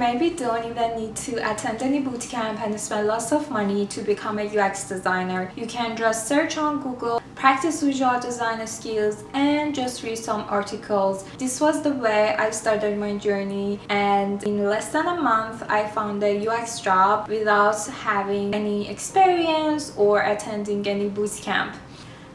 maybe don't even need to attend any bootcamp and spend lots of money to become a UX designer. You can just search on Google, practice visual design skills, and just read some articles. This was the way I started my journey, and in less than a month I found a UX job without having any experience or attending any bootcamp.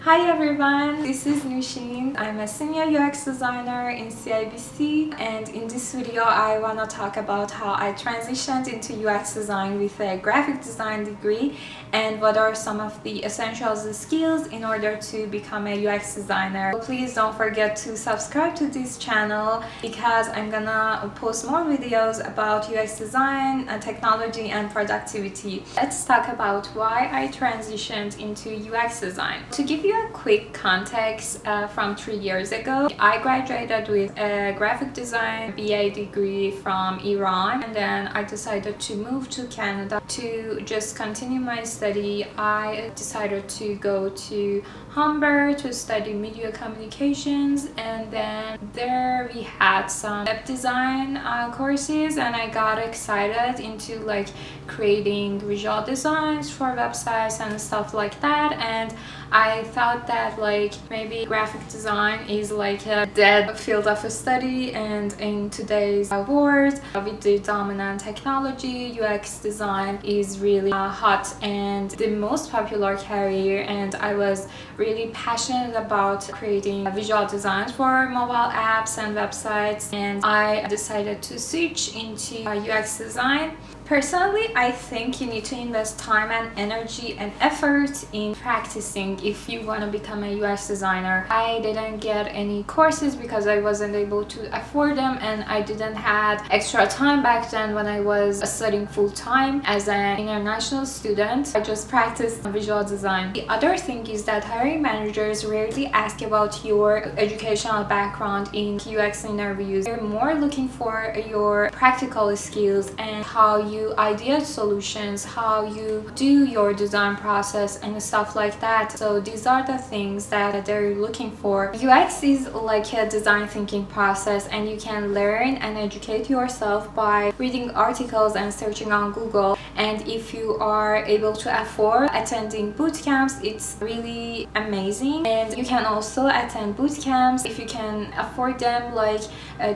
Hi everyone, this is Nushin. I'm a senior UX designer in CIBC, and in this video I want to talk about how I transitioned into UX design with a graphic design degree and what are some of the essential skills in order to become a UX designer. So please don't forget to subscribe to this channel because I'm gonna post more videos about UX design, technology and productivity. Let's talk about why I transitioned into UX design. To give you a quick context, from 3 years ago, I graduated with a graphic design BA degree from Iran, and then I decided to move to Canada to just continue my study. I decided to go to Hamburg to study media communications, and then there we had some web design courses, and I got excited into like creating visual designs for websites and stuff like that. And I thought that like maybe graphic design is like a dead field of study, and in today's world with the dominant technology, UX design is really hot and the most popular career, and I was really passionate about creating visual designs for mobile apps and websites, and I decided to switch into UX design. Personally, I think you need to invest time and energy and effort in practicing if you want to become a UX designer. I didn't get any courses because I wasn't able to afford them, and I didn't have extra time back then when I was studying full-time as an international student. I just practiced visual design. The other thing is that hiring managers rarely ask about your educational background in UX interviews. They're more looking for your practical skills and how you ideate solutions, how you do your design process and stuff like that. So these are the things that they're looking for. UX is like a design thinking process, and you can learn and educate yourself by reading articles and searching on Google. And if you are able to afford attending boot camps, it's really amazing. And you can also attend boot camps if you can afford them, like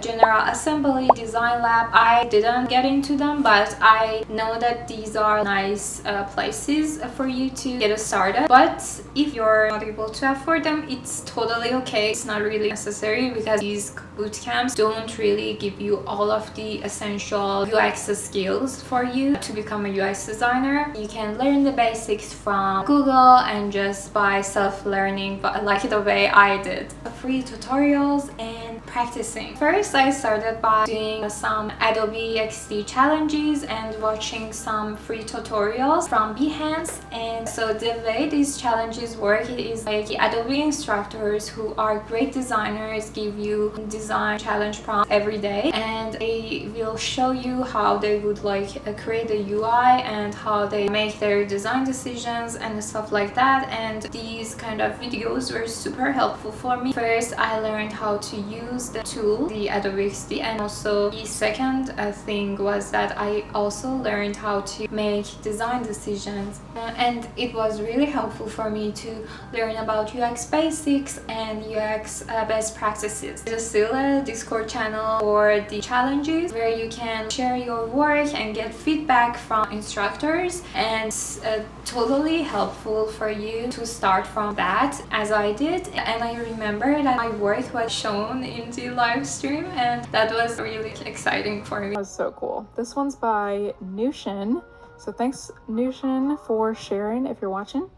General Assembly, Design Lab. I didn't get into them, but I know that these are nice places for you to get started. But if you're not able to afford them, it's totally okay. It's not really necessary because these boot camps don't really give you all of the essential UX skills for you to become a UX designer. You can learn the basics from Google and just by self-learning, but like the way I did. Free tutorials and practicing. First, I started by doing some Adobe XD challenges and watching some free tutorials from Behance. And so the way these challenges work is like the Adobe instructors who are great designers give you design challenge prompts every day, and they will show you how they would like create a UI and how they make their design decisions and stuff like that. And these kind of videos were super helpful for me. First, I learned how to use the tool, the Adobe XD, and also the second thing was that I also learned how to make design decisions, and it was really helpful for me to learn about UX basics and UX best practices. There's still a Discord channel for the challenges where you can share your work and get feedback from instructors, and it's totally helpful for you to start from that, as I did. And I remember that my work was shown in the live stream, and that was really exciting for me. That was so cool. This one's by Nushin. So thanks, Nushin, for sharing if you're watching.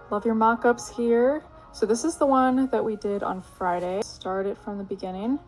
Love your mock-ups here. So this is the one that we did on Friday. Start it from the beginning.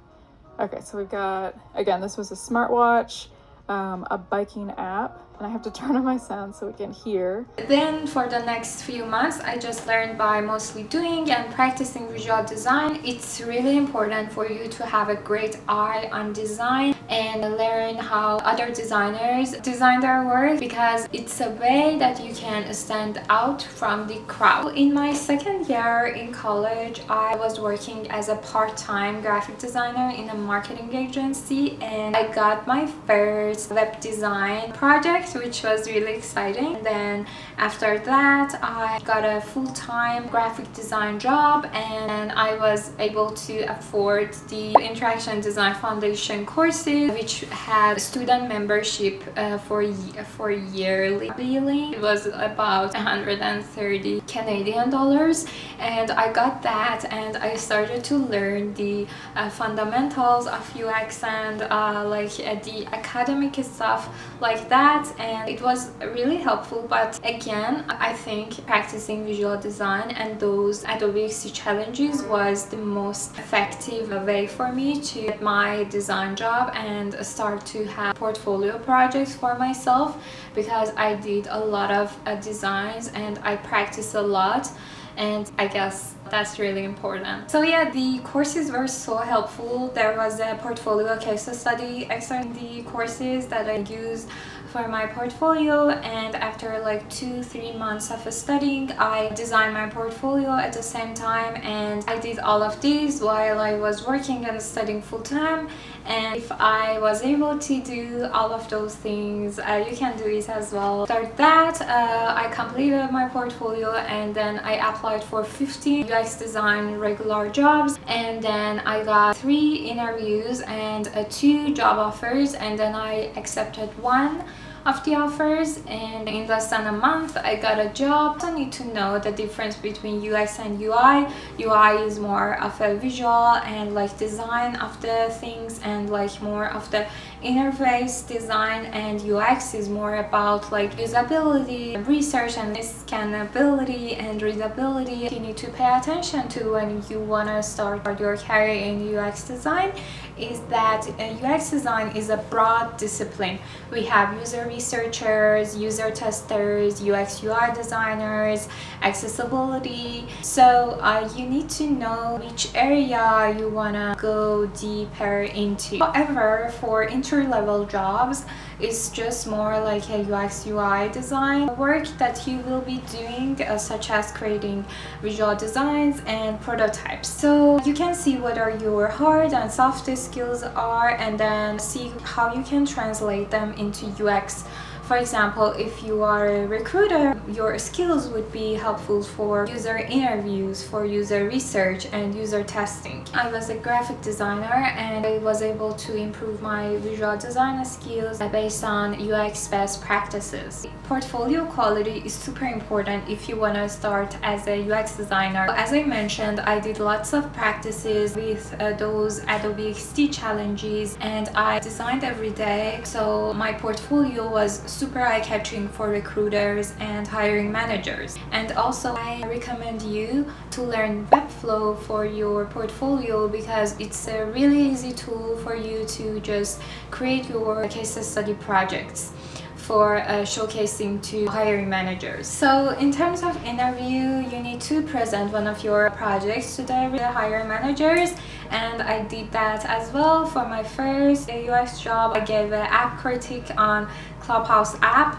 Okay, so we've got, again, this was a smartwatch, a biking app, And I have to turn on my sound so we can hear. Then for the next few months, I just learned by mostly doing and practicing visual design. It's really important for you to have a great eye on design and learn how other designers design their work, because it's a way that you can stand out from the crowd. In my second year in college, I was working as a part-time graphic designer in a marketing agency, and I got my first web design project, which was really exciting. And then after that, I got a full-time graphic design job, and I was able to afford the Interaction Design Foundation courses, which had student membership for yearly billing. It was about 130 Canadian dollars, and I got that, and I started to learn the fundamentals of UX and the academic stuff like that, and it was really helpful. But again, I think practicing visual design and those Adobe XD challenges was the most effective way for me to get my design job and start to have portfolio projects for myself, because I did a lot of designs and I practiced a lot, and I guess that's really important. So yeah, the courses were so helpful. There was a portfolio case study extra in the courses that I used for my portfolio, and after like 2-3 months of studying, I designed my portfolio at the same time, and I did all of these while I was working and studying full-time. And if I was able to do all of those things, you can do it as well. After that, I completed my portfolio, and then I applied for 15 UX design regular jobs, and then I got 3 interviews and 2 job offers, and then I accepted one of the offers, and in less than a month I got a job. I need to know the difference between UX and UI. UI is more of a visual and like design of the things and like more of the interface design, and UX is more about like usability, research and scannability and readability. You need to pay attention to when you want to start your career in UX design is that UX design is a broad discipline. We have user researchers, user testers, UX UI designers, accessibility. So you need to know which area you want to go deeper into. However, for entry-level jobs, it's just more like a UX UI design work that you will be doing, such as creating visual designs and prototypes. So you can see whether your hard and soft skills are, and then see how you can translate them into UX. For example, if you are a recruiter, your skills would be helpful for user interviews, for user research and user testing. I was a graphic designer, and I was able to improve my visual design skills based on UX best practices. Portfolio quality is super important if you want to start as a UX designer. As I mentioned, I did lots of practices with those Adobe XD challenges, and I designed every day, so my portfolio was super eye-catching for recruiters and hiring managers. And also I recommend you to learn Webflow for your portfolio, because it's a really easy tool for you to just create your case study projects for showcasing to hiring managers. So in terms of interview, you need to present one of your projects to the hiring managers, and I did that as well. For my first UX job, I gave an app critique on Clubhouse app.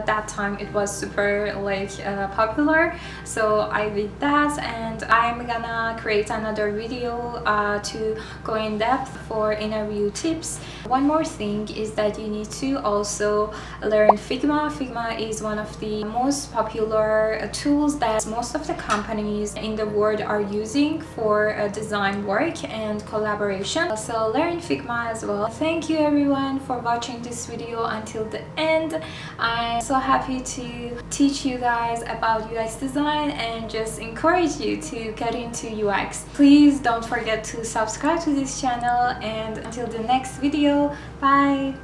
That time it was super popular, so I did that, and I'm gonna create another video to go in depth for interview tips. One more thing is that you need to also learn Figma. Figma is one of the most popular tools that most of the companies in the world are using for design work and collaboration. So learn Figma as well. Thank you everyone for watching this video until the end. I'm so happy to teach you guys about UX design and just encourage you to get into UX. Please don't forget to subscribe to this channel, and until the next video, bye!